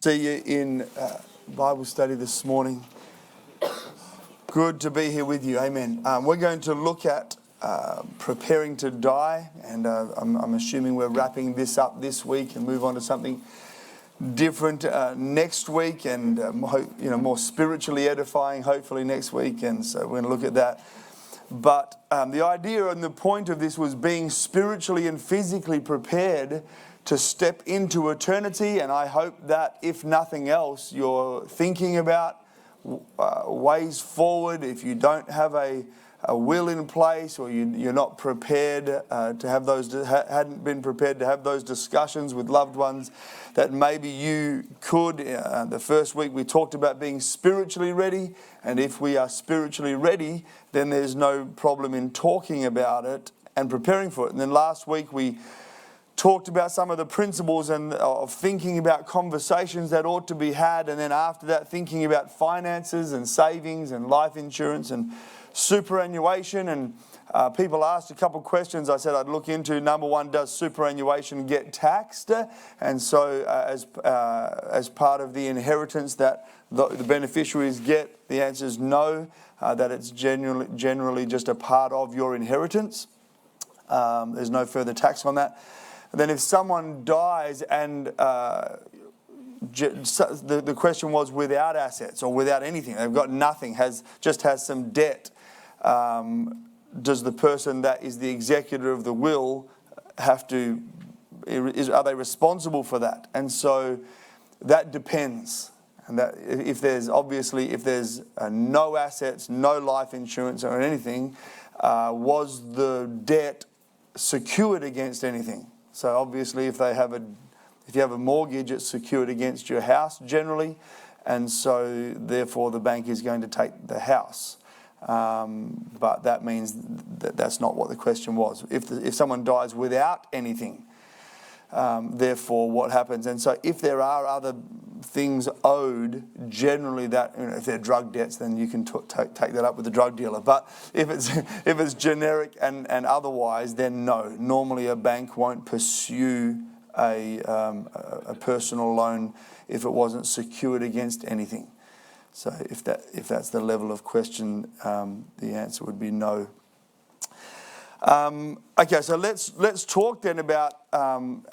See you in Bible study this morning. Good to be here with you. Amen. We're going to look at preparing to die, and I'm assuming we're wrapping this up this week and move on to something different next week, and more spiritually edifying hopefully next week. And so we're going to look at that. But the idea and the point of this was being spiritually and physically prepared to step into eternity. And I hope that if nothing else, you're thinking about ways forward. If you don't have a will in place, or you're not prepared to have those, hadn't been prepared to have those discussions with loved ones, that maybe you could. The first week we talked about being spiritually ready, and if we are spiritually ready, then there's no problem in talking about it and preparing for it. And then last week we talked about some of the principles and of thinking about conversations that ought to be had, and then after that thinking about finances and savings and life insurance and superannuation. And people asked a couple of questions I said I'd look into. Number one, does superannuation get taxed? And so as part of the inheritance that the beneficiaries get, the answer is no, that it's generally just a part of your inheritance. There's no further tax on that. And then if someone dies and the question was without assets or without anything, they've got nothing, just has some debt, does the person that is the executor of the will are they responsible for that? And so that depends. And that if there's no assets, no life insurance or anything, was the debt secured against anything? So obviously if you have a mortgage, it's secured against your house generally, and so therefore the bank is going to take the house. But that means that's not what the question was. If someone dies without anything, therefore what happens? And so if there are other things owed, generally that, if they're drug debts, then you can take that up with the drug dealer. But if it's generic and otherwise, then no. Normally a bank won't pursue a personal loan if it wasn't secured against anything. So if that's the level of question, the answer would be no. Okay, so let's talk then about,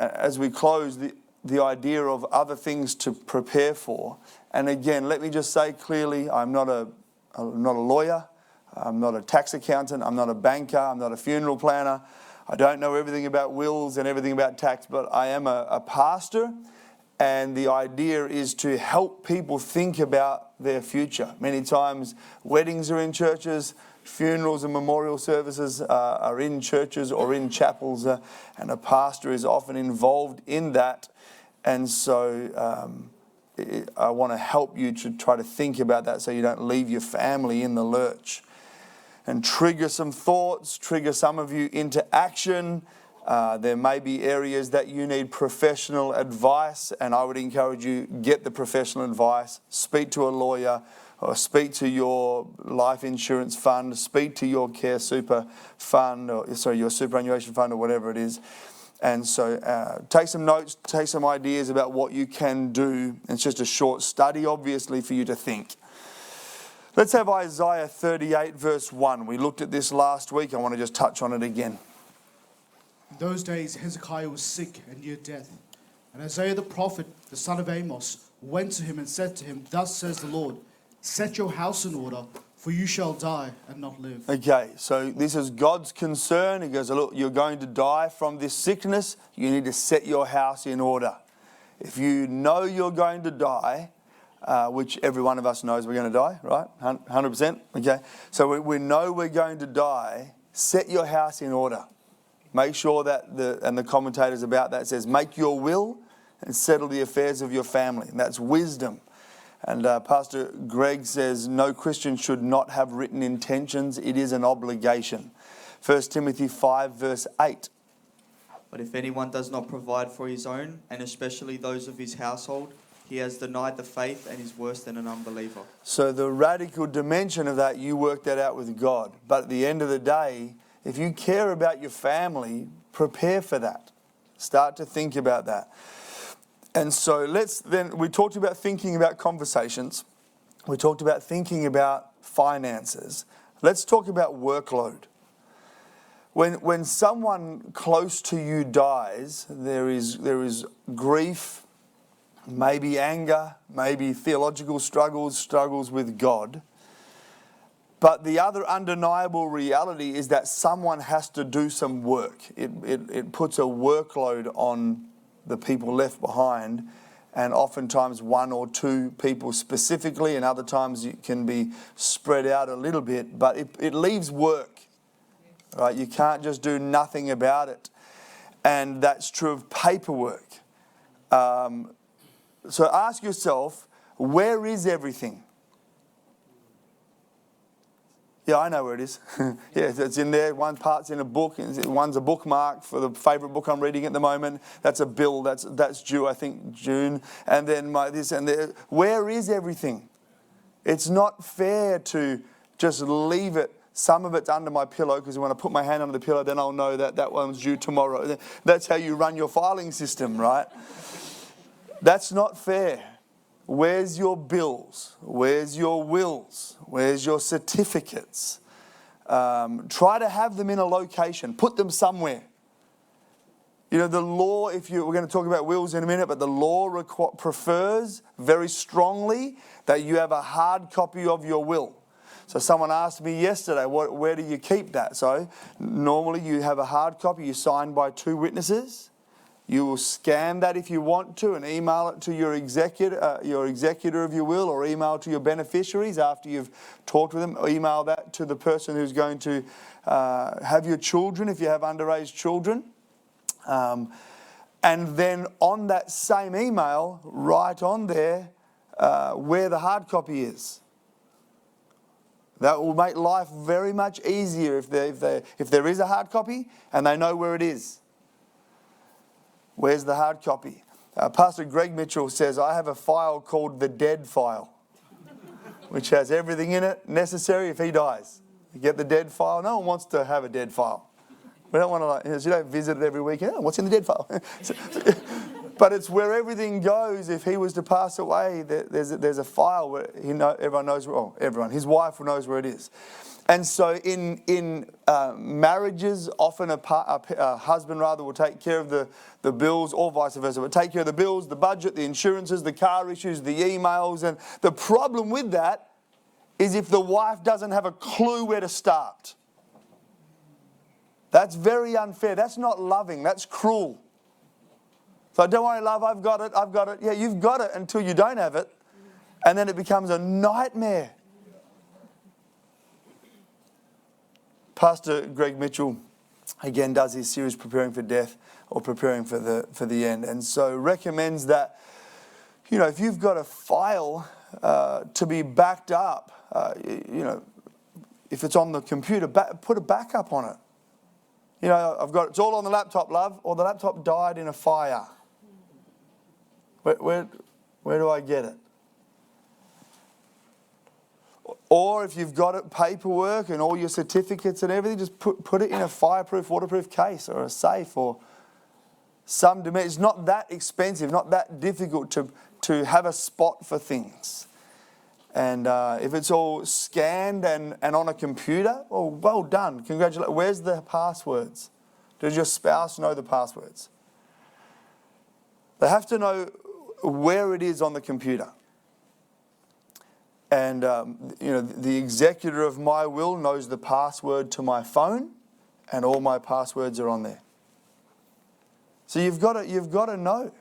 as we close, the idea of other things to prepare for. And again, let me just say clearly, I'm not a lawyer, I'm not a tax accountant, I'm not a banker, I'm not a funeral planner. I don't know everything about wills and everything about tax, but I am a pastor, and the idea is to help people think about their future. Many times weddings are in churches, funerals and memorial services are in churches or in chapels, and a pastor is often involved in that. And so I want to help you to try to think about that so you don't leave your family in the lurch. And trigger some thoughts, trigger some of you into action. There may be areas that you need professional advice, and I would encourage you, get the professional advice. Speak to a lawyer, or speak to your life insurance fund, speak to your care super fund, your superannuation fund, or whatever it is. And so take some notes, take some ideas about what you can do. It's just a short study, obviously, for you to think. Let's have Isaiah 38 verse 1. We looked at this last week. I want to just touch on it again. In those days Hezekiah was sick and near death. And Isaiah the prophet, the son of Amos, went to him and said to him, "Thus says the Lord, set your house in order, for you shall die and not live." Okay, so this is God's concern. He goes, look, you're going to die from this sickness. You need to set your house in order. If you know you're going to die, which every one of us knows we're going to die, right? 100%. Okay, so we know we're going to die. Set your house in order. Make sure that the commentators about that says, make your will and settle the affairs of your family. And that's wisdom. And Pastor Greg says, no Christian should not have written intentions. It is an obligation. 1 Timothy 5 verse 8. But if anyone does not provide for his own, and especially those of his household, he has denied the faith and is worse than an unbeliever. So the radical dimension of that, you work that out with God. But at the end of the day, if you care about your family, prepare for that. Start to think about that. And so we talked about thinking about conversations. We talked about thinking about finances. Let's talk about workload. When someone close to you dies, there is grief, maybe anger, maybe theological struggles with God. But the other undeniable reality is that someone has to do some work. It puts a workload on the people left behind, and oftentimes one or two people specifically, and other times it can be spread out a little bit, but it leaves work, right? You can't just do nothing about it. And that's true of paperwork. So ask yourself, where is everything? Yeah, I know where it is. Yeah, it's in there. One part's in a book. One's a bookmark for the favourite book I'm reading at the moment. That's a bill. That's due, I think, June. And then this and there. Where is everything? It's not fair to just leave it. Some of it's under my pillow, because when I put my hand under the pillow, then I'll know that one's due tomorrow. That's how you run your filing system, right? That's not fair. Where's your bills? Where's your wills? Where's your certificates? Try to have them in a location. Put them somewhere. You know, the law, we're going to talk about wills in a minute, but the law prefers very strongly that you have a hard copy of your will. So someone asked me yesterday, where do you keep that? So normally you have a hard copy, you sign by 2 witnesses. You will scan that if you want to and email it to your executor of your will, or email to your beneficiaries after you've talked with them. Or email that to the person who's going to have your children if you have underage children. And then on that same email, write on there where the hard copy is. That will make life very much easier if there is a hard copy and they know where it is. Where's the hard copy? Pastor Greg Mitchell says, I have a file called the dead file, which has everything in it necessary if he dies. You get the dead file. No one wants to have a dead file. We don't want to, you don't visit it every weekend. Oh, what's in the dead file? But it's where everything goes. If he was to pass away, there's a file where everyone knows, his wife knows where it is. And so in marriages, often a husband will take care of the bills, or vice versa. But take care of the bills, the budget, the insurances, the car issues, the emails. And the problem with that is if the wife doesn't have a clue where to start. That's very unfair. That's not loving. That's cruel. So don't worry, love, I've got it. Yeah, you've got it until you don't have it. And then it becomes a nightmare. Pastor Greg Mitchell, again, does his series Preparing for Death, or Preparing for the End. And so recommends that, if you've got a file to be backed up, if it's on the computer, put a backup on it. It's all on the laptop, love, or the laptop died in a fire. Where do I get it? Or if you've got it, paperwork and all your certificates and everything, just put it in a fireproof, waterproof case or a safe or some dimension. It's not that expensive, not that difficult to have a spot for things. And if it's all scanned and on a computer, well done. Congratulations. Where's the passwords? Does your spouse know the passwords? They have to know where it is on the computer. And, the executor of my will knows the password to my phone, and all my passwords are on there. So you've got to know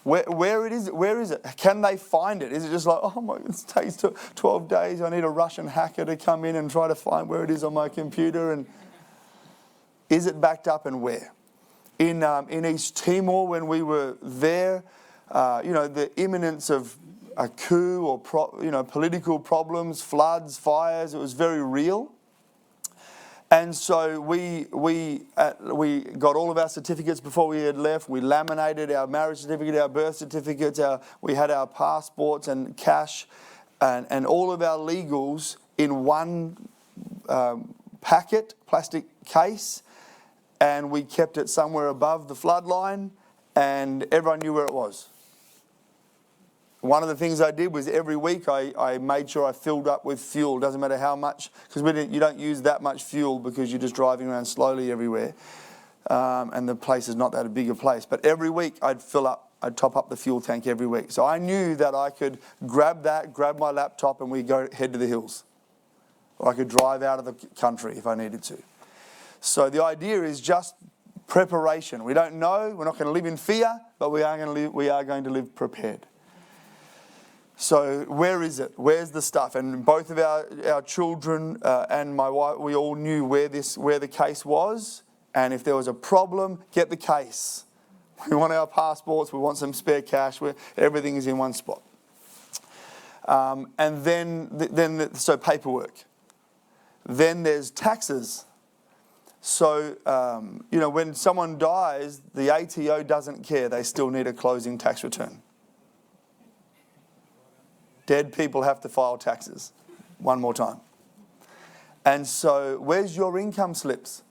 where it is. Where is it? Can they find it? Is it just like, oh my, it takes 12 days. I need a Russian hacker to come in and try to find where it is on my computer. And is it backed up, and where? In East Timor, when we were there, the imminence of a coup or political problems, floods, fires, it was very real. And so we got all of our certificates before we had left. We laminated our marriage certificate, our birth certificates. We had our passports and cash, and all of our legals in one packet, plastic case, and we kept it somewhere above the flood line, and everyone knew where it was. one of the things I did was every week I made sure I filled up with fuel. Doesn't matter how much, because you don't use that much fuel because you're just driving around slowly everywhere. And the place is not that big a place. But every week I'd top up the fuel tank every week. So I knew that I could grab my laptop, and we'd head to the hills. Or I could drive out of the country if I needed to. So the idea is just preparation. We don't know, we're not going to live in fear, but we are going to live prepared. So where is it? Where's the stuff? And both of our children and my wife, we all knew where the case was. And if there was a problem, get the case. We want our passports, we want some spare cash, everything is in one spot. And so paperwork. Then there's taxes. So, when someone dies, the ATO doesn't care. They still need a closing tax return. Dead people have to file taxes. One more time. And so, where's your income slips?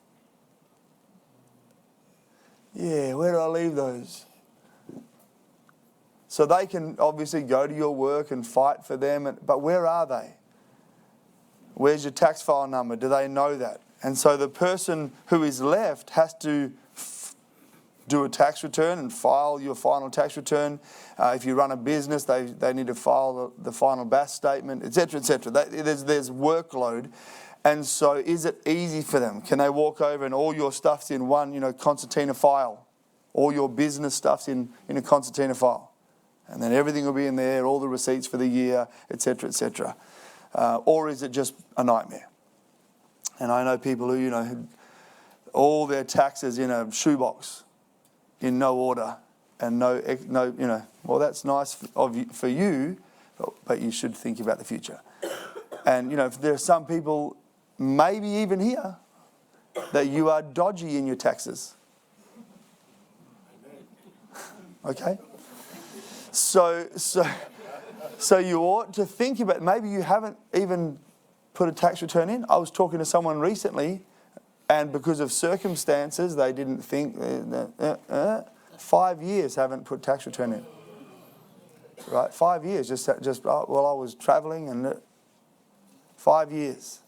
Yeah, where do I leave those? So they can obviously go to your work and fight for them, but where are they? Where's your tax file number? Do they know that? And so the person who is left has to do a tax return and file your final tax return. If you run a business, they need to file the final BAS statement, etc., etc. There's workload. And so is it easy for them? Can they walk over and all your stuff's in one, concertina file? All your business stuff's in a concertina file. And then everything will be in there, all the receipts for the year, etc., etc. Or is it just a nightmare? And I know people who, all their taxes in a shoebox, in no order, and no, well, that's nice for you, but you should think about the future. And, if there are some people, maybe even here, that you are dodgy in your taxes. Okay? So you ought to think about, maybe you haven't even put a tax return in. I was talking to someone recently, and because of circumstances, they didn't think, 5 years haven't put tax return in. Right? 5 years, I was travelling, and 5 years.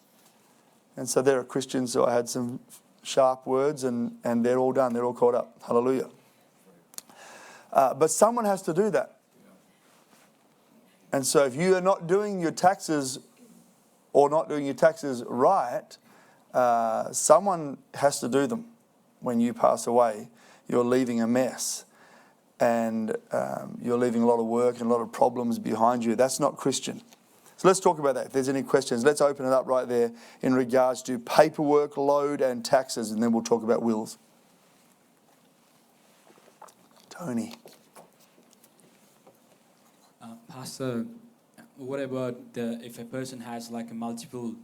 And so there are Christians, so I had some sharp words, and they're all done. They're all caught up. Hallelujah. But someone has to do that. And so if you are not doing your taxes or not doing your taxes right, someone has to do them. When you pass away, you're leaving a mess. And you're leaving a lot of work and a lot of problems behind you. That's not Christian. So let's talk about that. If there's any questions, let's open it up right there in regards to paperwork, load and taxes, and then we'll talk about wills. Tony. Pastor, what about if a person has like a multiple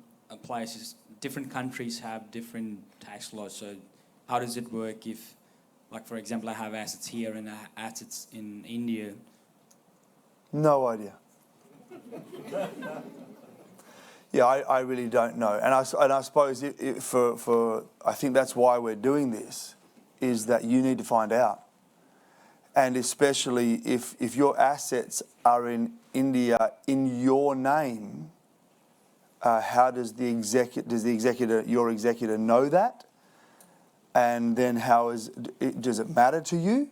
places, different countries have different tax laws, so how does it work if, like for example, I have assets here and assets in India? No idea. Yeah, I really don't know. And I suppose I think that's why we're doing this, is that you need to find out. And especially if your assets are in India in your name, how does your executor know that? And then does it matter to you?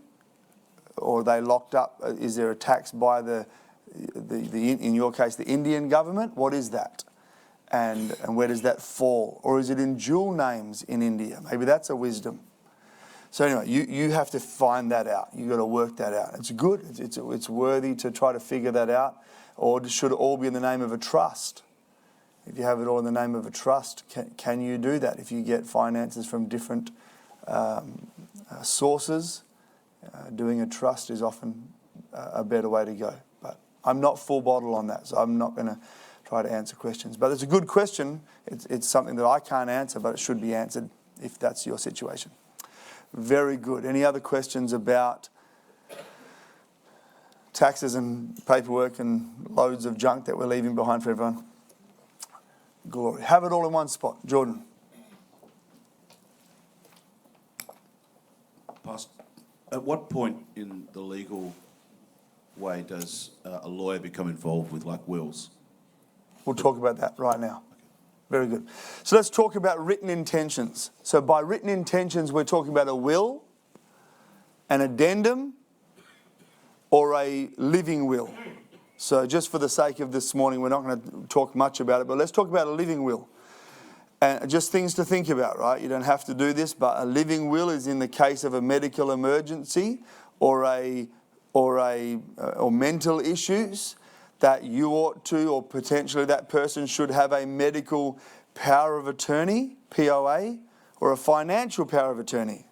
Or are they locked up? Is there a tax by in your case, the Indian government? What is that? And where does that fall? Or is it in dual names in India? Maybe that's a wisdom. So anyway, you have to find that out. You've got to work that out. It's good. It's worthy to try to figure that out. Or should it all be in the name of a trust? If you have it all in the name of a trust, can you do that? If you get finances from different sources, doing a trust is often a better way to go. But I'm not full bottle on that, so I'm not going to try to answer questions. But it's a good question. It's something that I can't answer, but it should be answered if that's your situation. Very good. Any other questions about taxes and paperwork and loads of junk that we're leaving behind for everyone? Glory. Have it all in one spot. Jordan. Pastor, at what point in the legal way does a lawyer become involved with like wills? We'll talk about that right now. Very good. So let's talk about written intentions. So by written intentions, we're talking about a will, an addendum, or a living will. So just for the sake of this morning, we're not going to talk much about it, but let's talk about a living will. And just things to think about, right? You don't have to do this, but a living will is in the case of a medical emergency or mental issues that you ought to, or potentially that person should have a medical power of attorney, POA, or a financial power of attorney.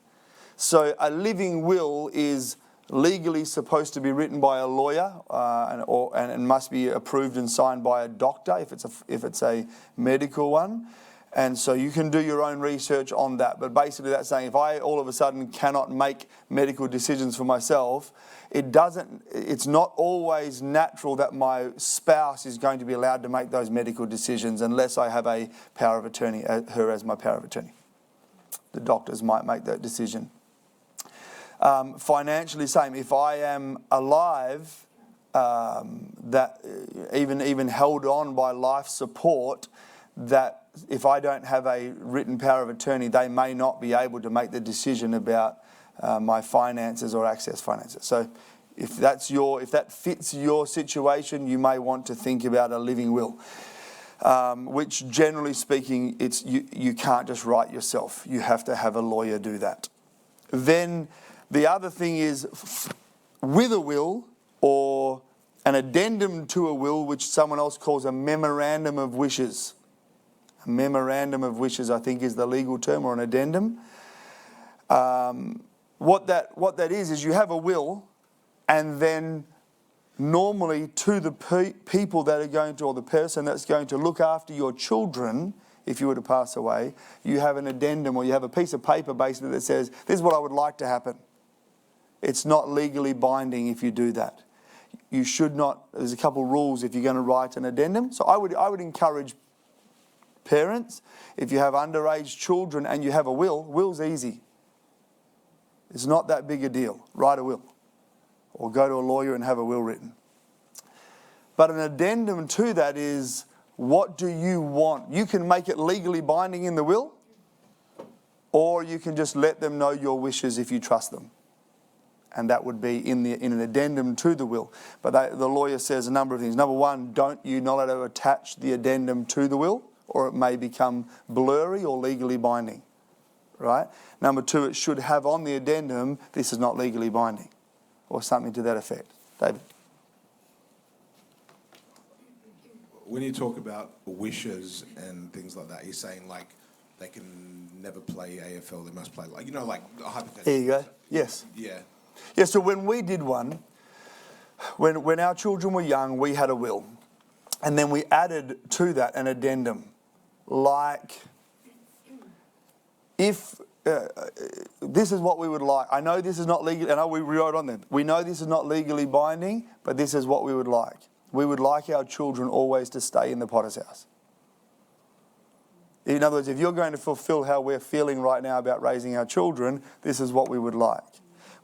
So a living will is legally supposed to be written by a lawyer and must be approved and signed by a doctor if it's a medical one. And so you can do your own research on that. But basically that's saying if I all of a sudden cannot make medical decisions for myself, it's not always natural that my spouse is going to be allowed to make those medical decisions unless I have a power of attorney, her as my power of attorney. The doctors might make that decision. Financially, same. If I am alive, that even held on by life support, that if I don't have a written power of attorney, they may not be able to make the decision about my finances or access finances. So if that fits your situation, you may want to think about a living will, which generally speaking, you can't just write yourself. You have to have a lawyer do that. Then the other thing is with a will or an addendum to a will, which someone else calls a memorandum of wishes. A memorandum of wishes, I think, is the legal term, or an addendum. What that is you have a will, and then normally to the people that are going to, or the person that's going to look after your children, if you were to pass away, you have an addendum, or you have a piece of paper basically that says, this is what I would like to happen. It's not legally binding if you do that. You should not, there's a couple of rules if you're going to write an addendum. So I would encourage parents, if you have underage children and you have a will's easy. It's not that big a deal. Write a will. Or go to a lawyer and have a will written. But an addendum to that is, what do you want? You can make it legally binding in the will, or you can just let them know your wishes if you trust them. And that would be in an addendum to the will. But the lawyer says a number of things. Number one, you're not allowed to attach the addendum to the will, or it may become blurry or legally binding. Right? Number two, it should have on the addendum, this is not legally binding, or something to that effect. David? When you talk about wishes and things like that, you're saying like they can never play AFL, they must play like a hypothetical. There you go. Yes. Yeah. Yeah, so when we did one, when our children were young, we had a will. And then we added to that an addendum. Like, if this is what we would like. I know this is not legal, and we wrote on there. We know this is not legally binding, but this is what we would like. We would like our children always to stay in the Potter's house. In other words, if you're going to fulfill how we're feeling right now about raising our children, this is what we would like.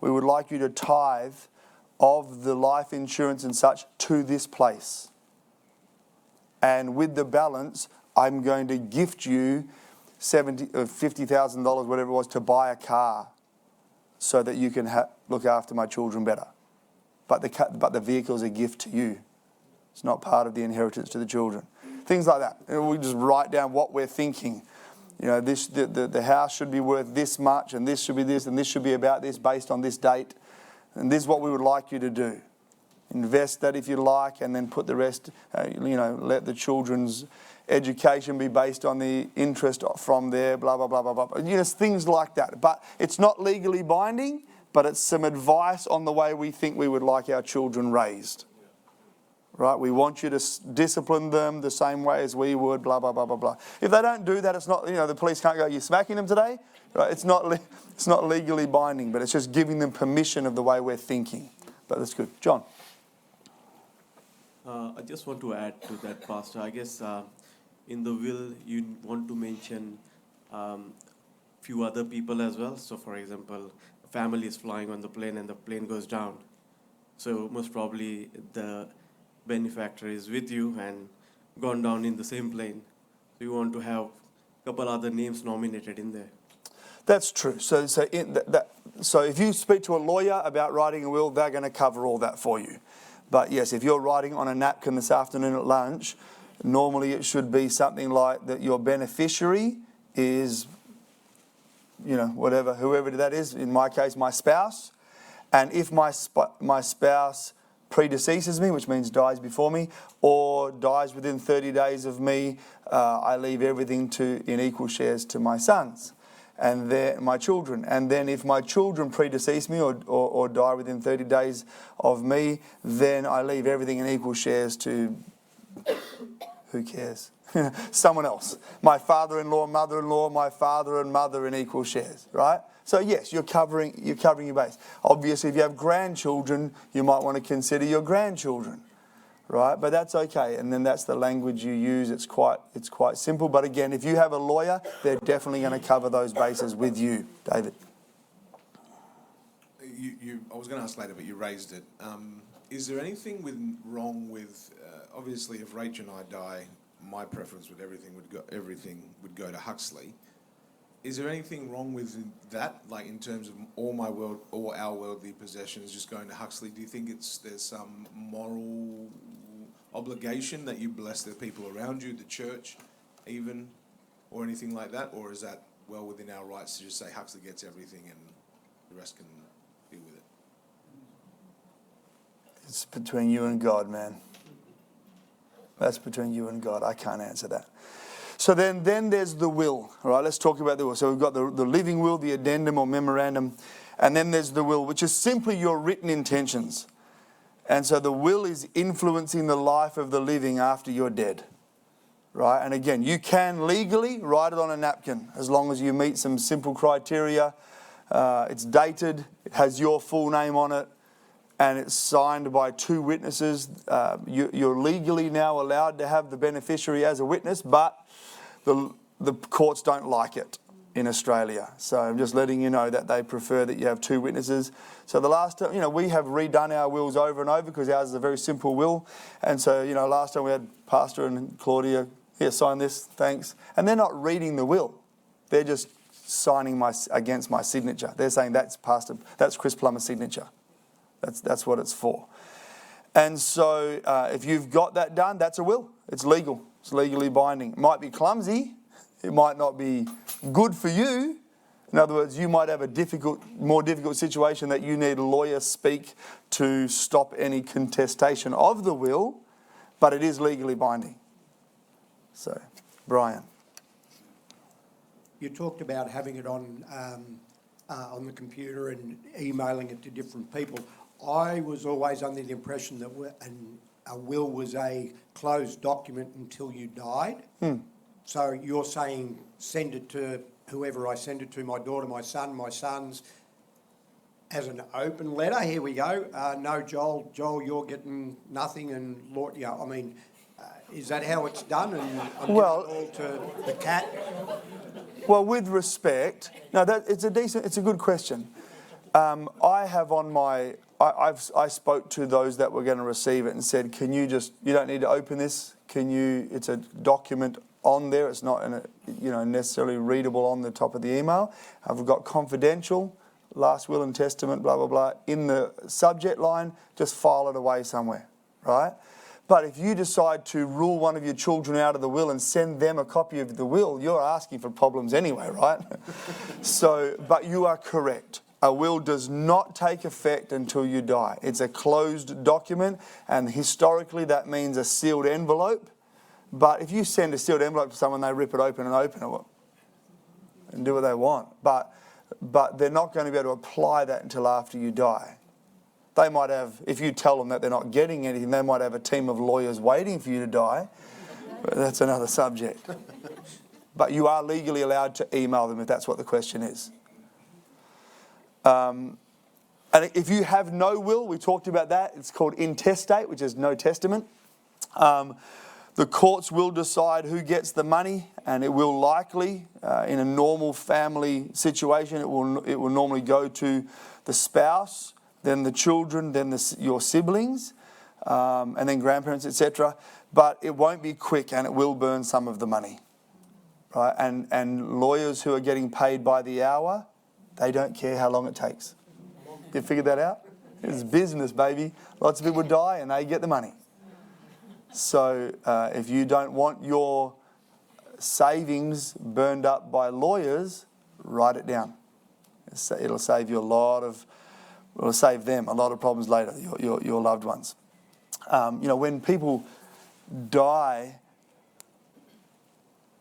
We would like you to tithe of the life insurance and such to this place. And with the balance, I'm going to gift you $50,000, whatever it was, to buy a car so that you can look after my children better. But the vehicle is a gift to you. It's not part of the inheritance to the children. Things like that. And we just write down what we're thinking. The house should be worth this much, and this should be this, and this should be about this based on this date. And this is what we would like you to do. Invest that if you like, and then put the rest, let the children's education be based on the interest from there, blah, blah, blah, blah, blah. Things like that. But it's not legally binding, but it's some advice on the way we think we would like our children raised. Right? We want you to discipline them the same way as we would, blah, blah, blah, blah, blah. If they don't do that, it's not, the police can't go, you're smacking them today. Right? It's not legally binding, but it's just giving them permission of the way we're thinking. But that's good. John? I just want to add to that, Pastor. I guess in the will, you want to mention few other people as well. So, for example, a family is flying on the plane and the plane goes down. So most probably the benefactor is with you and gone down in the same plane. So you want to have a couple other names nominated in there. That's true. So if you speak to a lawyer about writing a will, they're going to cover all that for you. But yes, if you're writing on a napkin this afternoon at lunch, normally it should be something like that your beneficiary is, whoever that is, in my case, my spouse. And if my spouse predeceases me, which means dies before me, or dies within 30 days of me, I leave everything in equal shares to my sons and my children. And then if my children predecease me or die within 30 days of me, then I leave everything in equal shares to, who cares? Someone else. My father-in-law, mother-in-law, my father and mother in equal shares, right? So yes, you're covering your base. Obviously, if you have grandchildren, you might want to consider your grandchildren, right? But that's okay. And then that's the language you use. It's quite simple. But again, if you have a lawyer, they're definitely going to cover those bases with you, David. I was going to ask later, but you raised it. Is there anything wrong with? Obviously, if Rach and I die, my preference with everything would go to Huxley. Is there anything wrong with that, like in terms of all our worldly possessions just going to Huxley? Do you think there's some moral obligation that you bless the people around you, the church, even, or anything like that? Or is that well within our rights to just say Huxley gets everything and the rest can be with it? It's between you and God, man. That's between you and God. I can't answer that. So then there's the will. All right, let's talk about the will. So we've got the living will, the addendum or memorandum, and then there's the will, which is simply your written intentions. And so the will is influencing the life of the living after you're dead. Right? And again, you can legally write it on a napkin as long as you meet some simple criteria. It's dated, it has your full name on it, and it's signed by 2 witnesses. You're legally now allowed to have the beneficiary as a witness, but the courts don't like it in Australia. So I'm just letting you know that they prefer that you have 2 witnesses. So the last time, we have redone our wills over and over because ours is a very simple will. And so, last time we had Pastor and Claudia, here, sign this, thanks. And they're not reading the will. They're just signing against my signature. They're saying that's Chris Plummer's signature. That's what it's for. And so if you've got that done, that's a will. It's legal. It's legally binding. It might be clumsy. It might not be good for you. In other words, you might have a more difficult situation that you need a lawyer speak to stop any contestation of the will, but it is legally binding. So, Brian. You talked about having it on the computer and emailing it to different people. I was always under the impression that a will was a closed document until you died. So you're saying send it to whoever I send it to, my daughter, my son, my sons, as an open letter. Here we go. No, Joel, you're getting nothing, and Lord, is that how it's done? And I'm giving it all to the cat. Well, with respect, it's a good question. I have on my, I spoke to those that were going to receive it and said, you don't need to open this. It's a document on there. It's not necessarily readable on the top of the email. I've got confidential, last will and testament, blah, blah, blah, in the subject line. Just file it away somewhere, right? But if you decide to rule one of your children out of the will and send them a copy of the will, you're asking for problems anyway, right? But you are correct. A will does not take effect until you die. It's a closed document, and historically that means a sealed envelope. But if you send a sealed envelope to someone, they rip it open it and do what they want. But they're not going to be able to apply that until after you die. They might have, if you tell them that they're not getting anything, they might have a team of lawyers waiting for you to die. But that's another subject. But you are legally allowed to email them if that's what the question is. And if you have no will, we talked about that. It's called intestate, which is no testament. The courts will decide who gets the money, and it will likely, in a normal family situation, it will normally go to the spouse. then the children, then your siblings, and then grandparents, etc. But it won't be quick, and it will burn some of the money. Right? And lawyers who are getting paid by the hour, they don't care how long it takes. You figured that out? It's business, baby. Lots of people die and they get the money. So if you don't want your savings burned up by lawyers, write it down. It'll save you it'll save them a lot of problems later, your loved ones. When people die,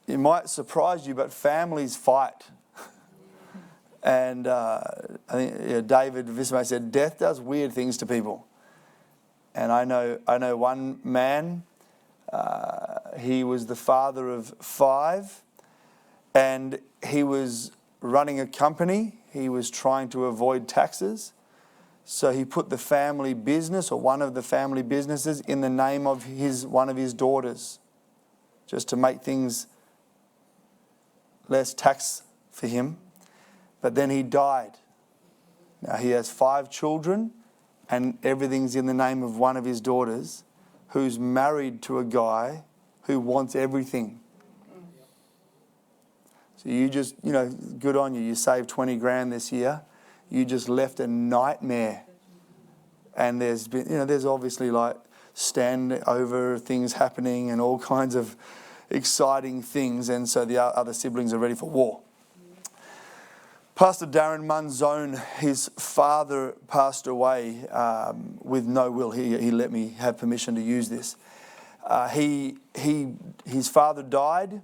it might surprise you, but families fight. And I think David Vismay said, death does weird things to people. And I know one man, he was the father of 5, and he was running a company. He was trying to avoid taxes. So he put the family business, or one of the family businesses, in the name of one of his daughters, just to make things less tax for him. But then he died. Now he has 5 children, and everything's in the name of one of his daughters, who's married to a guy who wants everything. So you just, good on you. You saved 20 grand this year. You just left a nightmare. And there's obviously like standover things happening and all kinds of exciting things. And so the other siblings are ready for war. Pastor Darren Munzone, his father passed away with no will. He let me have permission to use this. His father died.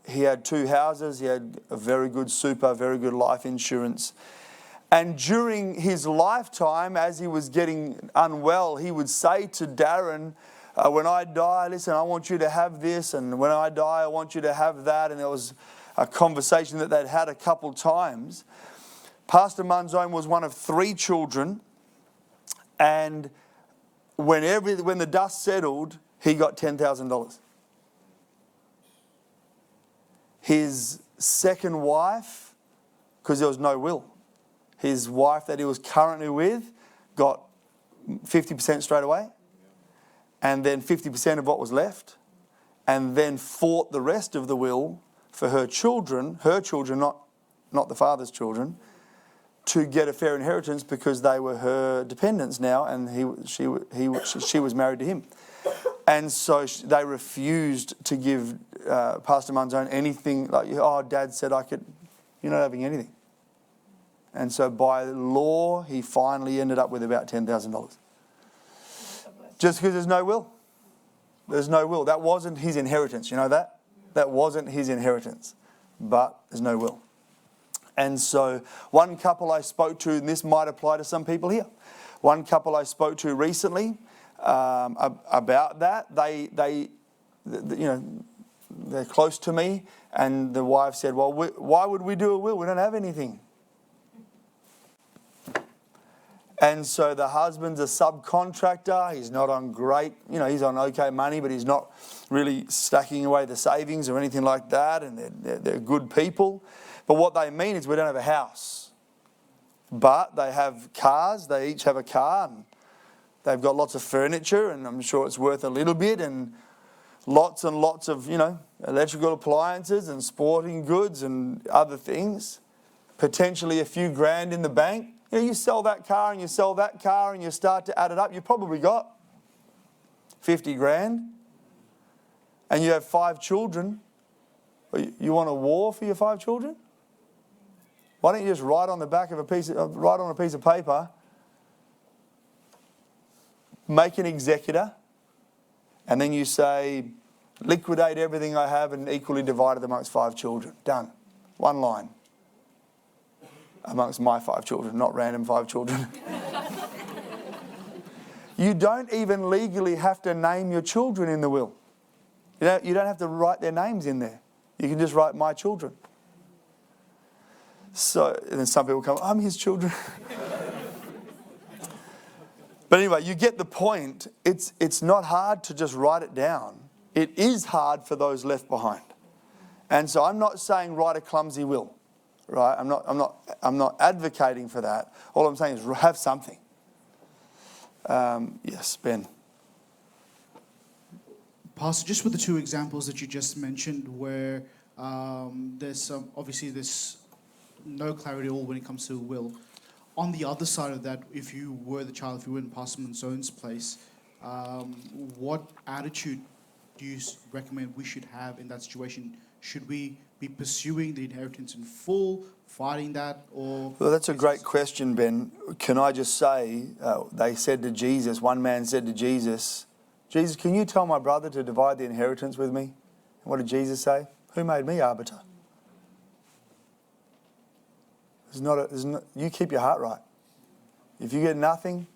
He had 2 houses. He had a very good very good life insurance. And during his lifetime, as he was getting unwell, he would say to Darren, when I die, listen, I want you to have this. And when I die, I want you to have that. And there was a conversation that they'd had a couple times. Pastor Munzone was one of 3 children. And when the dust settled, he got $10,000. His second wife, because there was no will, his wife that he was currently with got 50% straight away, and then 50% of what was left, and then fought the rest of the will for her children, not the father's children, to get a fair inheritance because they were her dependents now, and she was married to him. And so they refused to give Pastor Munzone anything like, Dad said I could. You're not having anything. And so by law, he finally ended up with about $10,000. Just because there's no will. There's no will. That wasn't his inheritance. You know that? That wasn't his inheritance. But there's no will. And so one couple I spoke to, and this might apply to some people here. One couple I spoke to recently about that. They're close to me, and the wife said, well, why would we do a will? We don't have anything. And so the husband's a subcontractor. He's not on great, he's on okay money, but he's not really stacking away the savings or anything like that. And they're good people. But what they mean is we don't have a house. But they have cars. They each have a car. And they've got lots of furniture, and I'm sure it's worth a little bit. And lots of, electrical appliances and sporting goods and other things. Potentially a few grand in the bank. You sell that car and you sell that car and you start to add it up. You probably got 50 grand. And you have 5 children. You want a war for your 5 children? Why don't you just write on a piece of paper, make an executor, and then you say, liquidate everything I have and equally divide it amongst 5 children. Done. One line. Amongst my 5 children, not random 5 children. You don't even legally have to name your children in the will. You don't have to write their names in there. You can just write my children. So, and then some people come, I'm his children. But anyway, you get the point. It's not hard to just write it down. It is hard for those left behind. And so I'm not saying write a clumsy will. right? I'm not advocating for that. All I'm saying is have something. Yes, Ben. Pastor, just with the two examples that you just mentioned, where there's no clarity at all when it comes to will. On the other side of that, if you were the child, if you were in Pastor Manzone's place, what attitude do you recommend we should have in that situation? Should we be pursuing the inheritance in full, fighting that, or? Well, that's a great question, Ben. Can I just say, they said to Jesus, one man said to Jesus, Jesus, can you tell my brother to divide the inheritance with me? And what did Jesus say? Who made me arbiter? You keep your heart right. If you get nothing,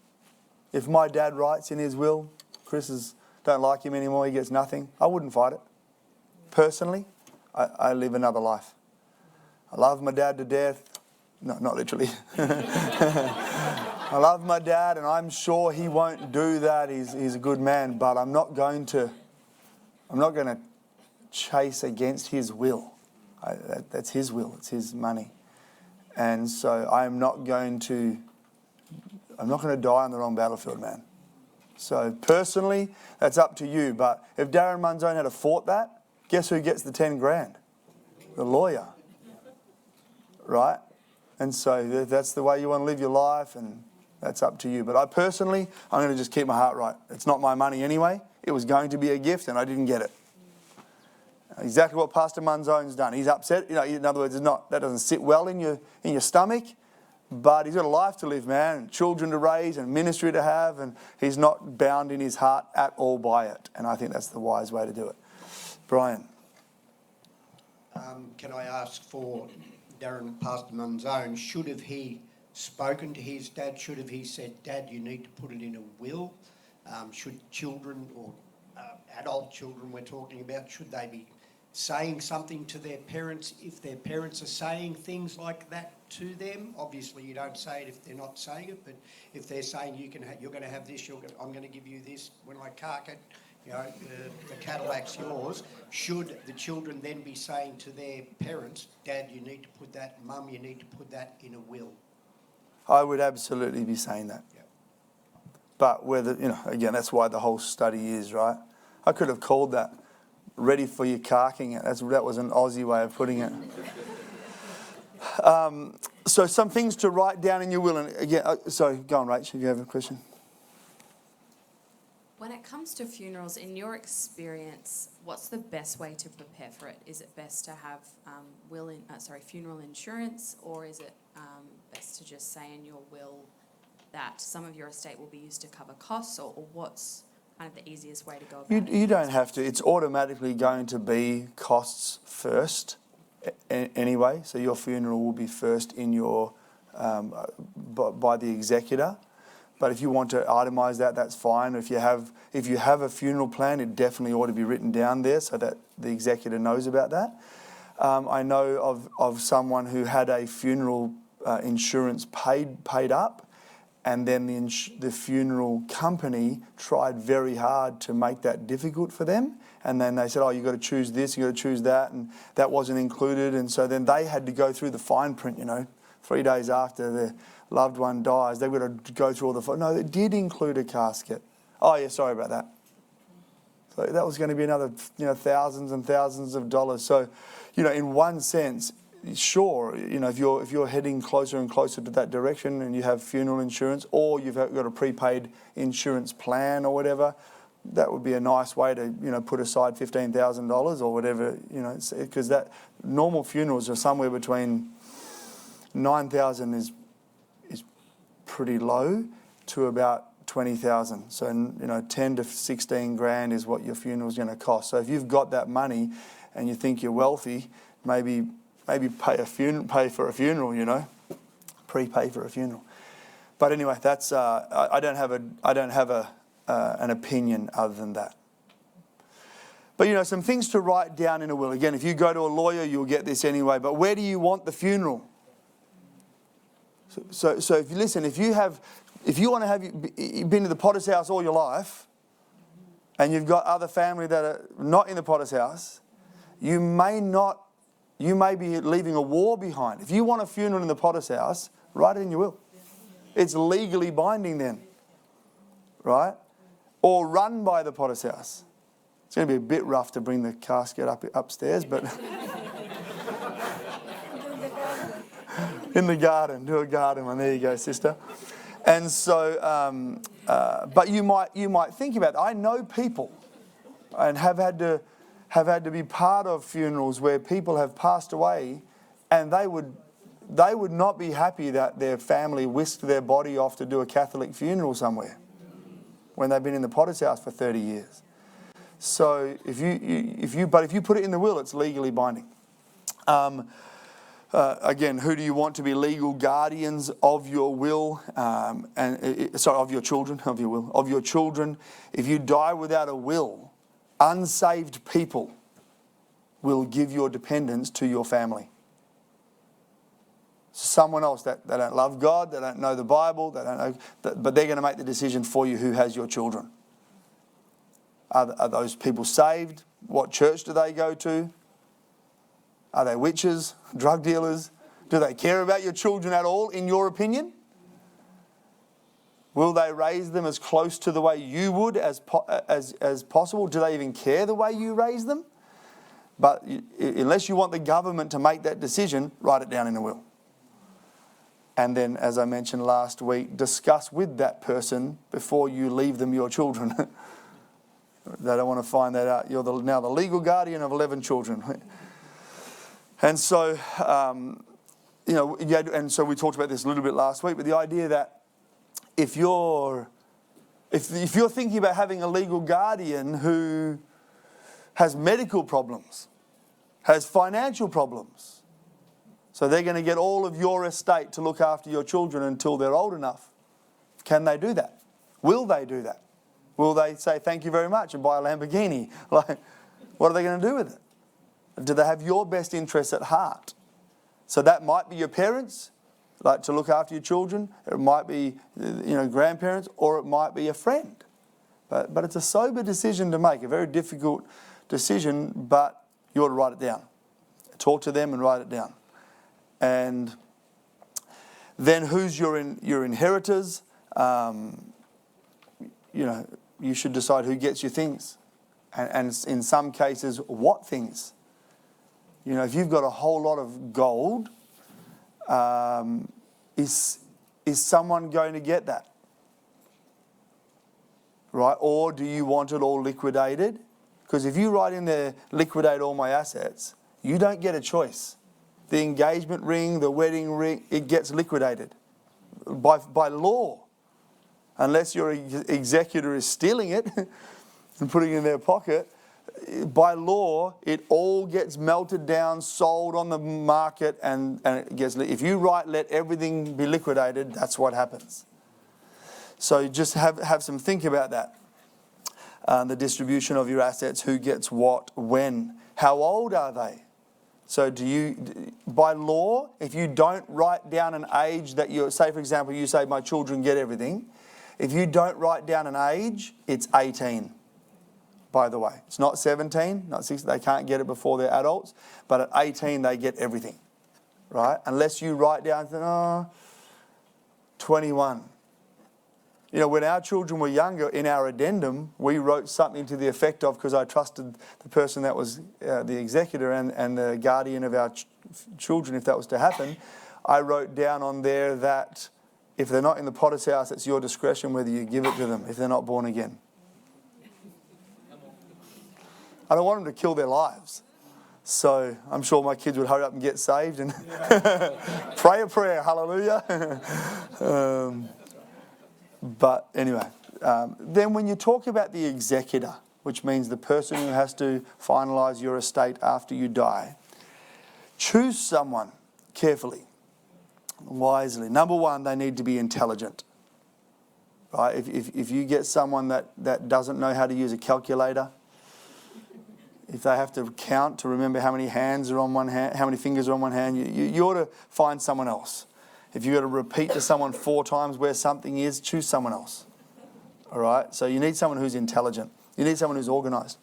if my dad writes in his will, don't like him anymore, he gets nothing, I wouldn't fight it. Personally, I live another life. I love my dad to death. No, not literally. I love my dad, and I'm sure he won't do that. He's a good man, but I'm not going to chase against his will. That's his will. It's his money, and so I'm not going to die on the wrong battlefield, man. So personally, that's up to you. But if Darren Manzone had fought that, guess who gets the 10 grand? The lawyer, right? And so that's the way you want to live your life, and that's up to you. But I'm going to just keep my heart right. It's not my money anyway. It was going to be a gift, and I didn't get it. Exactly what Pastor Manzone's done. He's upset. In other words, that doesn't sit well in your stomach. But he's got a life to live, man, and children to raise and ministry to have, and he's not bound in his heart at all by it. And I think that's the wise way to do it. Brian. Can I ask for Darren, Pastor Manzone, should have he spoken to his dad? Should have he said, Dad, you need to put it in a will? Should children or adult children we're talking about, should they be saying something to their parents if their parents are saying things like that to them? Obviously, you don't say it if they're not saying it, but if they're saying you're going to have this, I'm going to give you this when I cark it, the Cadillac's yours. Should the children then be saying to their parents, Dad, you need to put that, Mum, you need to put that in a will? I would absolutely be saying that. Yep. But whether, again, that's why the whole study is, right? I could have called that ready for you carking it. That was an Aussie way of putting it. So some things to write down in your will. And again, sorry, go on, Rach, if you have a question. When it comes to funerals, in your experience, what's the best way to prepare for it? Is it best to have funeral insurance, or is it best to just say in your will that some of your estate will be used to cover costs, or what's kind of the easiest way to go about it? You don't have to. It's automatically going to be costs first anyway. So your funeral will be first in your by the executor. But if you want to itemise that, that's fine. If you have a funeral plan, it definitely ought to be written down there so that the executor knows about that. I know of someone who had a funeral insurance paid up, and then the funeral company tried very hard to make that difficult for them. And then they said, you've got to choose this, you've got to choose that, and that wasn't included. And so then they had to go through the fine print, 3 days after their loved one dies, they've got to go through all the... No, it did include a casket. Oh, yeah, sorry about that. So that was going to be another, thousands and thousands of dollars. So, in one sense, sure, if you're heading closer and closer to that direction and you have funeral insurance, or you've got a prepaid insurance plan or whatever, that would be a nice way to, put aside $15,000 or whatever, because that normal funerals are somewhere between $9,000 is pretty low to about $20,000. So 10 to 16 grand is what your funeral is going to cost. So if you've got that money and you think you're wealthy, maybe pay for a funeral, prepay for a funeral. But anyway, that's I don't have an opinion other than that. But some things to write down in a will. Again, if you go to a lawyer, you'll get this anyway. But where do you want the funeral? So if you listen, if you want to have you've been to the Potter's house all your life, and you've got other family that are not in the Potter's house, you may not You may be leaving a war behind. If you want a funeral in the Potter's house, write it in your will. It's legally binding then, right? Or run by the Potter's house. It's going to be a bit rough to bring the casket upstairs, but in the garden, do a garden one. There you go, sister. And so, but you might think about it. I know people, and have had to be part of funerals where people have passed away, and they would not be happy that their family whisked their body off to do a Catholic funeral somewhere when they've been in the Potter's house for 30 years. So if you put it in the will, it's legally binding. Again, who do you want to be legal guardians of your will? Of your children, of your children. If you die without a will, unsaved people will give your dependents to your family. Someone else that they don't love God, they don't know the Bible, they don't know, but they're going to make the decision for you who has your children. Are those people saved? What church do they go to? Are they witches, drug dealers? Do they care about your children at all, in your opinion? Will they raise them as close to the way you would as possible? Do they even care the way you raise them? But unless you want the government to make that decision, write it down in a will. And then, as I mentioned last week, discuss with that person before you leave them your children. They don't want to find that out. You're now the legal guardian of 11 children. And so, and so we talked about this a little bit last week, but the idea that if you're thinking about having a legal guardian who has medical problems, has financial problems, so they're going to get all of your estate to look after your children until they're old enough, can they do that? Will they do that? Will they say thank you very much and buy a Lamborghini? Like, what are they going to do with it? Do they have your best interests at heart? So that might be your parents, like to look after your children. It might be, grandparents, or it might be a friend. But it's a sober decision to make, a very difficult decision, but you ought to write it down. Talk to them and write it down. And then who's your inheritors? You should decide who gets your things. And in some cases, what things. If you've got a whole lot of gold, is someone going to get that? Right? Or do you want it all liquidated? Because if you write in there, liquidate all my assets, you don't get a choice. The engagement ring, the wedding ring, it gets liquidated by law. Unless your executor is stealing it and putting it in their pocket, by law, it all gets melted down, sold on the market, and it gets. If you write, let everything be liquidated, that's what happens. So just have some think about that. The distribution of your assets, who gets what, when, how old are they? So by law, if you don't write down an age that say for example, you say my children get everything. If you don't write down an age, it's 18, by the way. It's not 17, not 16. They can't get it before they're adults. But at 18, they get everything, right? Unless you write down, 21. When our children were younger, in our addendum, we wrote something to the effect of, because I trusted the person that was the executor and the guardian of our children, if that was to happen, I wrote down on there that if they're not in the Potter's house, it's your discretion whether you give it to them if they're not born again. I don't want them to kill their lives. So I'm sure my kids would hurry up and get saved and pray a prayer, hallelujah. But anyway, then when you talk about the executor, which means the person who has to finalise your estate after you die, choose someone carefully. Wisely. Number one, they need to be intelligent. Right? If you get someone that doesn't know how to use a calculator, if they have to count to remember how many hands are on one hand, how many fingers are on one hand, you ought to find someone else. If you've got to repeat to someone 4 times where something is, choose someone else. All right? So you need someone who's intelligent. You need someone who's organised.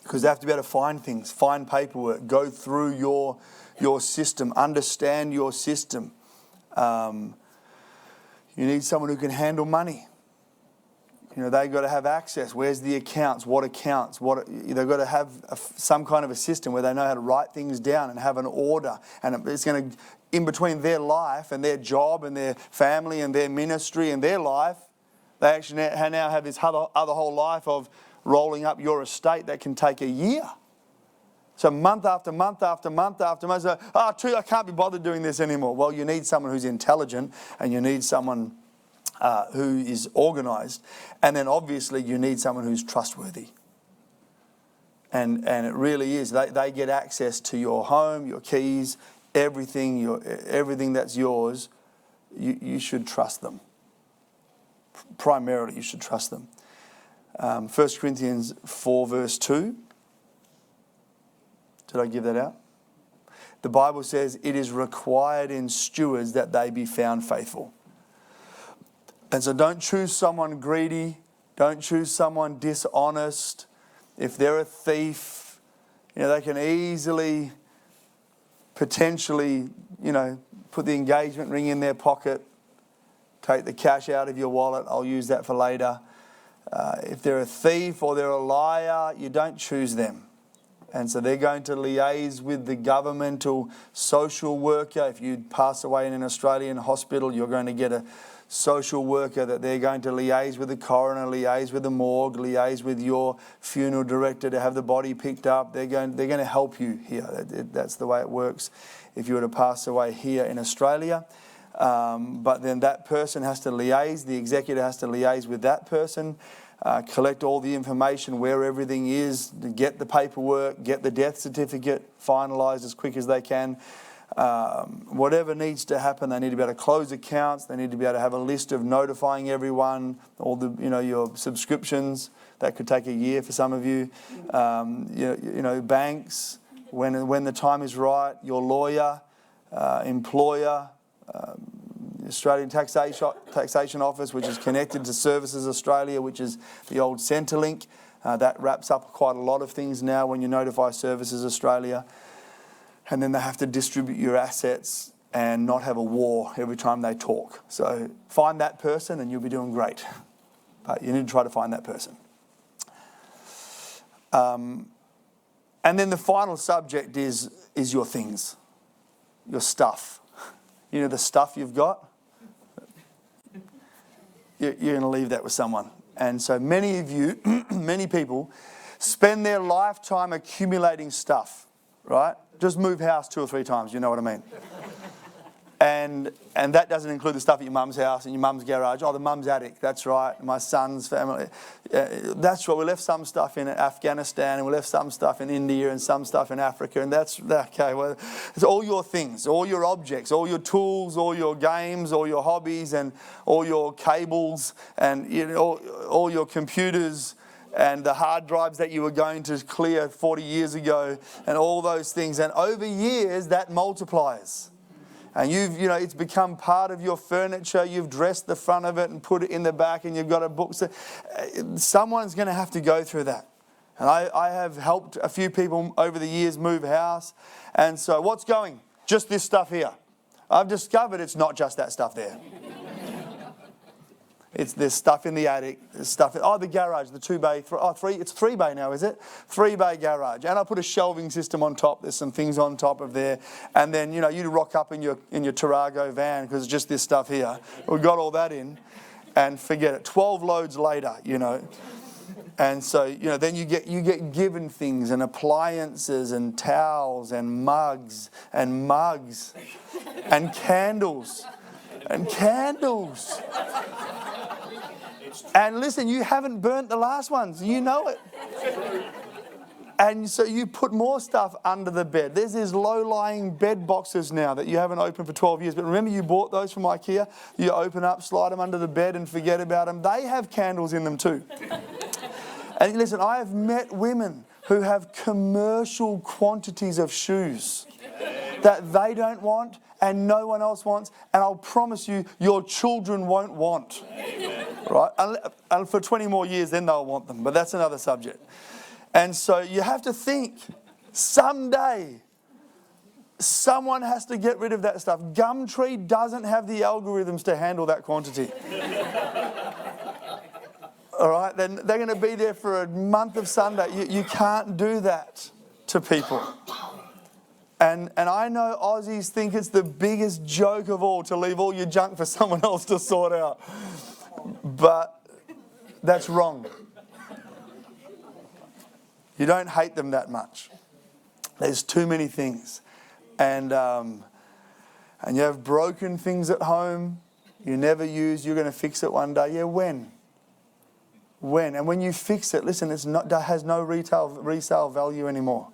Because they have to be able to find things, find paperwork, go through your system, understand your system. You need someone who can handle money. They've got to have access. Where's the accounts? What accounts? They've got to have some kind of a system where they know how to write things down and have an order. And it's going to, in between their life and their job and their family and their ministry and their life, they actually now have this other whole life of rolling up your estate that can take a year. So month after month after month after month, I can't be bothered doing this anymore. Well, you need someone who's intelligent, and you need someone who is organised, and then obviously you need someone who's trustworthy. And it really is. They get access to your home, your keys, everything that's yours. You should trust them. Primarily, you should trust them. 1 Corinthians 4 verse 2. Did I give that out? The Bible says it is required in stewards that they be found faithful. And so don't choose someone greedy. Don't choose someone dishonest. If they're a thief, they can easily, potentially, put the engagement ring in their pocket, take the cash out of your wallet. I'll use that for later. If they're a thief or they're a liar, you don't choose them. And so they're going to liaise with the governmental social worker. If you pass away in an Australian hospital, you're going to get a social worker that they're going to liaise with the coroner, liaise with the morgue, liaise with your funeral director to have the body picked up. They're going to help you here. That's the way it works if you were to pass away here in Australia. But then that person has to liaise, the executor has to liaise with that person, collect all the information, where everything is, get the paperwork, get the death certificate finalised as quick as they can. Whatever needs to happen, they need to be able to close accounts. They need to be able to have a list of notifying everyone, all the your subscriptions. That could take a year for some of you. Banks, when the time is right, your lawyer, employer, Australian Taxation Office, which is connected to Services Australia, which is the old Centrelink. That wraps up quite a lot of things now when you notify Services Australia. And then they have to distribute your assets and not have a war every time they talk. So find that person and you'll be doing great. But you need to try to find that person. And then the final subject is your things, your stuff. The stuff you've got. You're going to leave that with someone. And so many of you, many people, spend their lifetime accumulating stuff, right? Just move house 2 or 3 times, you know what I mean? And that doesn't include the stuff at your mum's house and your mum's garage. Oh, the mum's attic, that's right. My son's family. That's right, we left some stuff in Afghanistan and we left some stuff in India and some stuff in Africa. And that's, okay, well, it's all your things, all your objects, all your tools, all your games, all your hobbies and all your cables and all your computers and the hard drives that you were going to clear 40 years ago and all those things. And over years, that multiplies. And it's become part of your furniture. You've dressed the front of it and put it in the back and you've got a book. Someone's going to have to go through that. And I have helped a few people over the years move house. And so what's going? Just this stuff here. I've discovered it's not just that stuff there. There's stuff in the attic, there's stuff the garage, the 2-bay, it's 3-bay now, is it? 3-bay garage. And I put a shelving system on top, there's some things on top of there. And then, you rock up in your Tarago van because it's just this stuff here. We've got all that in and forget it. 12 loads later, And so, then you get given things and appliances and towels and mugs and candles. And candles. And listen, you haven't burnt the last ones. You know it. And so you put more stuff under the bed. There's these low-lying bed boxes now that you haven't opened for 12 years. But remember you bought those from IKEA? You open up, slide them under the bed and forget about them. They have candles in them too. And listen, I have met women who have commercial quantities of shoes that they don't want and no one else wants, and I'll promise you, your children won't want. Right? And for 20 more years, then they'll want them, but that's another subject. And so you have to think, someday, someone has to get rid of that stuff. Gumtree doesn't have the algorithms to handle that quantity. All right, then they're going to be there for a month of Sunday. You can't do that to people. And I know Aussies think it's the biggest joke of all to leave all your junk for someone else to sort out. But that's wrong. You don't hate them that much. There's too many things. And you have broken things at home you never use, you're going to fix it one day. Yeah, when? When? And when you fix it, listen, it has no resale value anymore.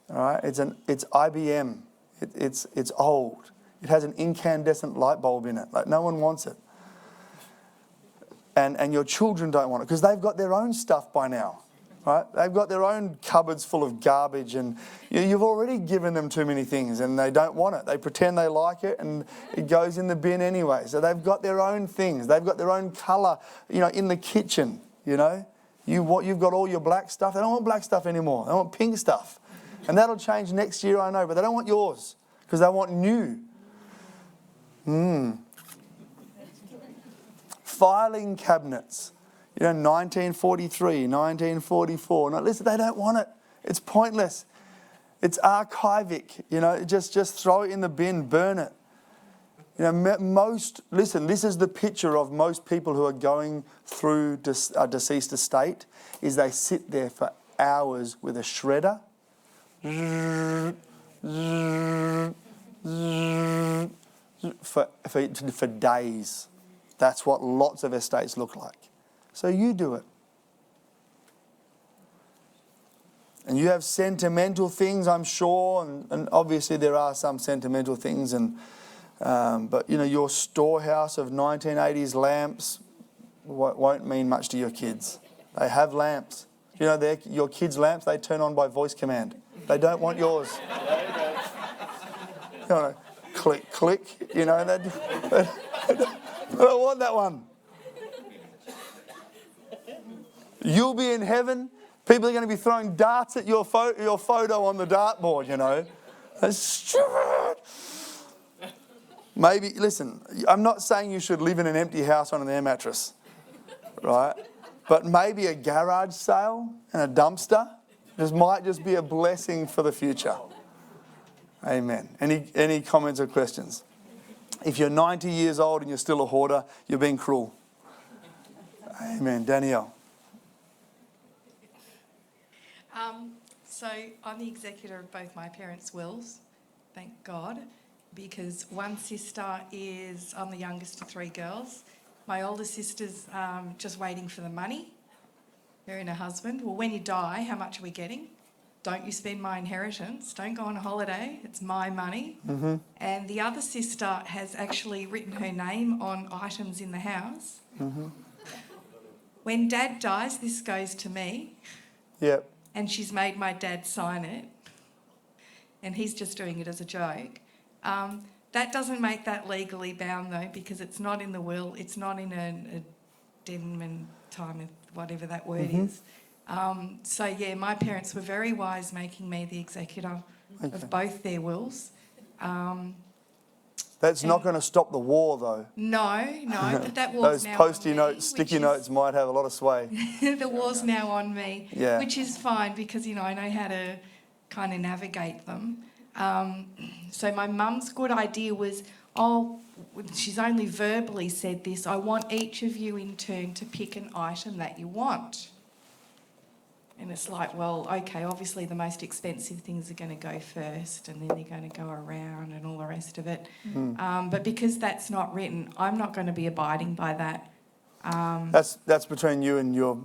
All right, it's IBM. It's old. It has an incandescent light bulb in it. Like, no one wants it. And your children don't want it because they've got their own stuff by now. Right? They've got their own cupboards full of garbage, and you've already given them too many things and they don't want it. They pretend they like it and it goes in the bin anyway. So they've got their own things. They've got their own colour, in the kitchen, You've got all your black stuff. They don't want black stuff anymore. They want pink stuff. And that'll change next year, I know, but they don't want yours because they want new. Filing cabinets. 1943, 1944. No, listen, they don't want it. It's pointless. It's archivic. Just throw it in the bin, burn it. Listen, this is the picture of most people who are going through a deceased estate, is they sit there for hours with a shredder. For days. That's what lots of estates look like. So you do it. And you have sentimental things, I'm sure, and obviously there are some sentimental things, but your storehouse of 1980s lamps won't mean much to your kids. They have lamps. Your kids' lamps, they turn on by voice command. They don't want yours. Click, click, they don't want that one. You'll be in heaven. People are going to be throwing darts at your photo on the dartboard, That's stupid. Maybe, listen, I'm not saying you should live in an empty house on an air mattress, right? But maybe a garage sale and a dumpster might just be a blessing for the future. Amen. Any comments or questions? If you're 90 years old and you're still a hoarder, you're being cruel. Amen. Danielle. So I'm the executor of both my parents' wills, thank God, because one sister I'm the youngest of three girls. My older sister's just waiting for the money, her and her husband. Well, when you die, how much are we getting? Don't you spend my inheritance. Don't go on a holiday. It's my money. Mm-hmm. And the other sister has actually written her name on items in the house. Mm-hmm. When Dad dies, this goes to me. Yep. And she's made my dad sign it. And he's just doing it as a joke. That doesn't make that legally bound, though, because it's not in the will. It's not in a denman time, whatever that word is. My parents were very wise making me the executor of both their wills. That's not going to stop the war, though. No, but that war's Those now post-it on notes, sticky notes might have a lot of sway. The war's now on me, which is fine because, I know how to kind of navigate them. So my mum's good idea was, she's only verbally said this, I want each of you in turn to pick an item that you want. And it's like, well, okay, obviously the most expensive things are going to go first and then they're going to go around and all the rest of it. But because that's not written, I'm not going to be abiding by that. That's between you and your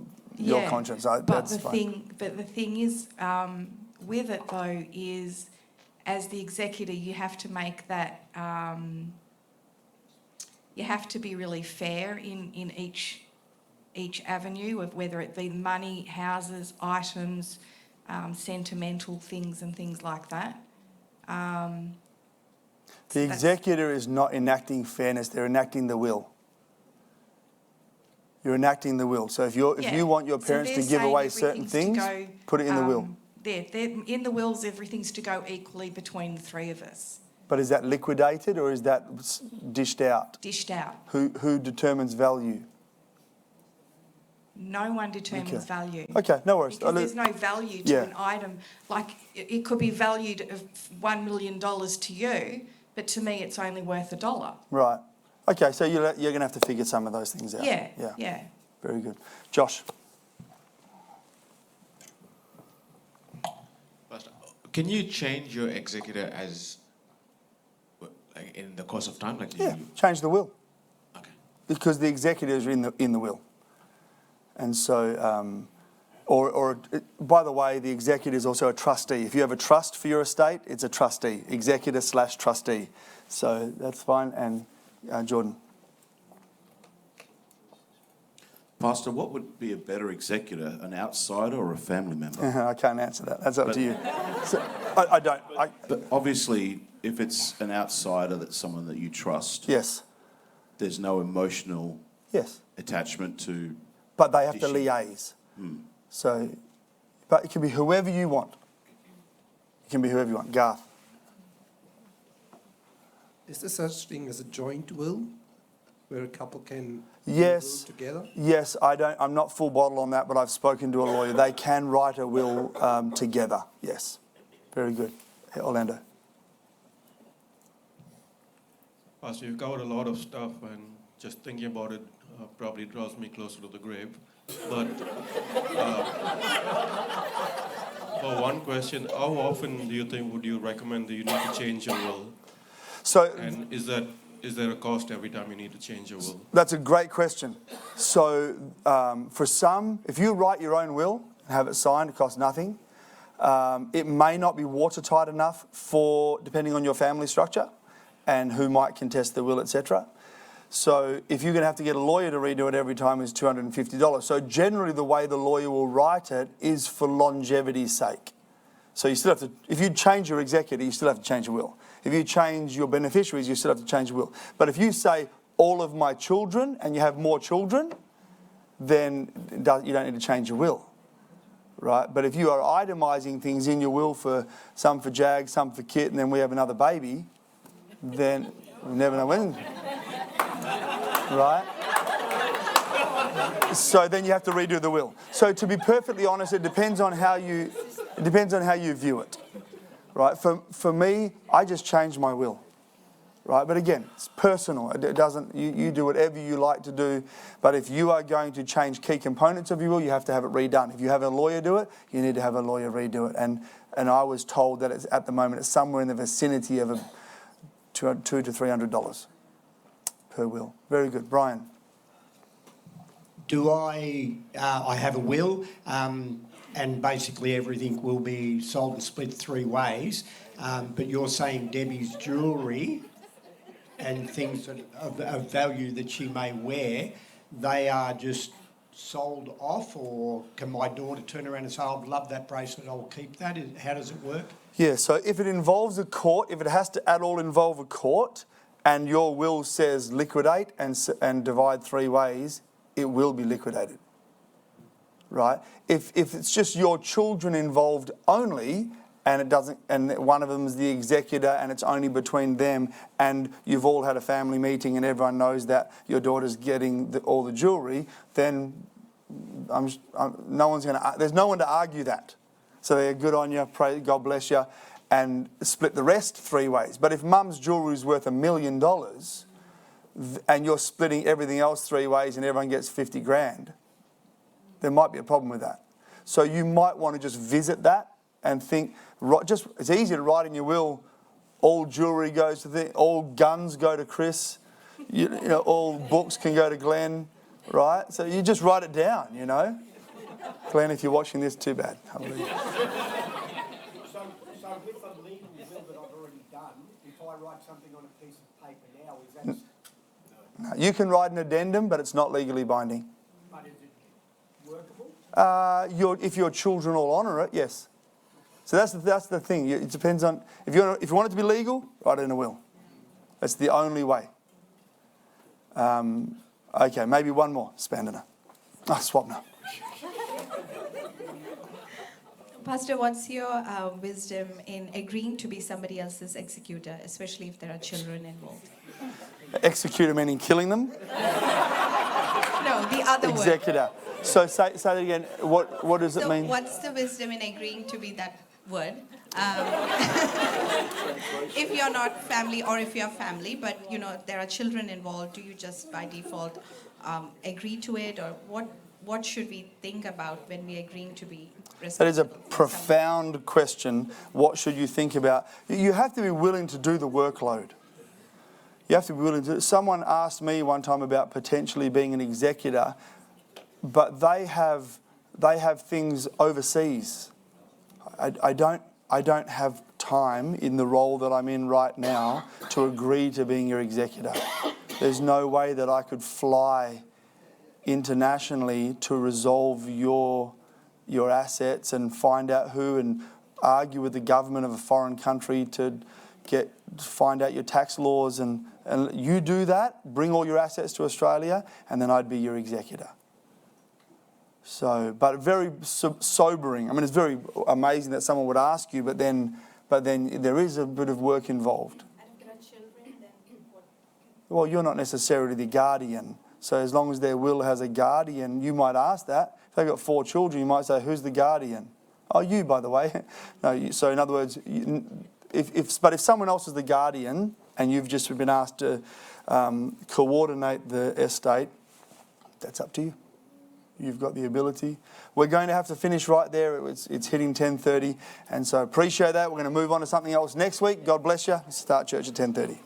conscience. That's fine. But the thing is, with it though, is as the executor, you have to make that, you have to be really fair in each avenue of whether it be money, houses, items, sentimental things and things like that. The executor is not enacting fairness, they're enacting the will. You're enacting the will. So if you want your So parents they're to give saying away certain everything's to things, go, put it in the will. In the wills, everything's to go equally between the three of us, But is that liquidated or is that dished out? dished out. Who determines value? No one determines value. Okay, no worries. Because there's no value to Yeah. an item. Like, it could be valued of $1 million to you, but to me it's only worth $1. Right. Okay, so you're going to have to figure some of those things out. Yeah. Very good. Josh. Can you change your executor as, like, in the course of time? Like, Yeah, change the will. Okay. Because the executors are in the will. And so, by the way, the executor is also a trustee. If you have a trust for your estate, it's a trustee, executor/trustee. So that's fine. And Jordan. Pastor, what would be a better executor, an outsider or a family member? I can't answer that. That's up to you. So, I don't. But obviously, if it's an outsider that's someone that you trust, Yes. there's no emotional Yes. attachment to. But they have to Dishing. liaise. So, but it can be whoever you want. It can be whoever you want. Garth. Is there such thing as a joint will, where a couple can Yes. will together? Yes, I'm not full bottle on that, but I've spoken to a lawyer. They can write a will together. Yes. Very good. Orlando. Pastor, you've covered a lot of stuff, and just thinking about it probably draws me closer to the grave. But for one question, how often do you think would you recommend that you need to change your will? So, And is there a cost every time you need to change your will? that's a great question. So, for some, if you write your own will and have it signed, it costs nothing. It may not be watertight enough for, depending on your family structure and who might contest the will, etc. So if you're going to have to get a lawyer to redo it every time, it's $250. So generally the way the lawyer will write it is for longevity's sake. So you still have to, if you change your executor, you still have to change your will. If you change your beneficiaries, you still have to change your will. But if you say all of my children and you have more children, then you don't need to change your will. Right? But if you are itemising things in your will for some for Jag, some for Kit, and then we have another baby, then we never know when. Right? So then you have to redo the will. So to be perfectly honest, it depends on how you view it. Right? For me, I just changed my will. Right? But again, it's personal. It doesn't. You do whatever you like to do. But if you are going to change key components of your will, you have to have it redone. If you have a lawyer do it, you need to have a lawyer redo it. And I was told that at the moment it's somewhere in the vicinity of $200 to $300 per will. Very good, Brian. Do I have a will, and basically everything will be sold and split three ways, but you're saying Debbie's jewellery and things of value that she may wear, they are just sold off, or can my daughter turn around and say, I love that bracelet, I'll keep that? How does it work? Yeah, so if it involves a court, if it has to at all involve a court, and your will says liquidate and divide three ways, it will be liquidated. Right? If it's just your children involved only, and it doesn't, and one of them is the executor, and it's only between them, and you've all had a family meeting, and everyone knows that your daughter's getting all the jewellery, then there's no one to argue that. So they're good on you, pray, God bless you, and split the rest three ways. But if mum's jewellery is worth $1 million, and you're splitting everything else three ways, and everyone gets 50 grand, there might be a problem with that. So you might want to just visit that and think, it's easy to write in your will, all jewellery goes to all guns go to Chris, you know, all books can go to Glenn, right? So you just write it down, you know. Glenn, if you're watching this, too bad. Hallelujah. So with a legal will that I've already done, if I write something on a piece of paper now, is that... No, you can write an addendum, but it's not legally binding. But is it workable? If your children all honour it, yes. So that's the thing. It depends on if you want it to be legal, write it in a will. That's the only way. Okay, maybe one more. Spandana. Swapna. Pastor, what's your wisdom in agreeing to be somebody else's executor, especially if there are children involved? Executor meaning killing them? No, the other word. Executor. So say that again. What does it So mean? what's the wisdom in agreeing to be that word? If you're not family, or if you're family, but there are children involved, do you just by default agree to it, or what should we think about when we're agreeing to be responsible? That is a profound question. What should you think about? You have to be willing to do the workload. You have to be willing to. Someone asked me one time about potentially being an executor, but they have things overseas. I don't have time in the role that I'm in right now to agree to being your executor. There's no way that I could fly internationally to resolve your assets and find out who and argue with the government of a foreign country to find out your tax laws and you do that, bring all your assets to Australia, and then I'd be your executor. So, but very sobering. I mean, it's very amazing that someone would ask you, but then there is a bit of work involved. And if there are children, then what? Well, you're not necessarily the guardian. So as long as their will has a guardian, you might ask that. If they've got 4 children, you might say, who's the guardian? Oh, you, by the way. No, so in other words, if someone else is the guardian and you've just been asked to coordinate the estate, that's up to you. You've got the ability. We're going to have to finish right there. It's hitting 10:30, and so appreciate that. We're going to move on to something else next week. God bless you. Start church at 10:30.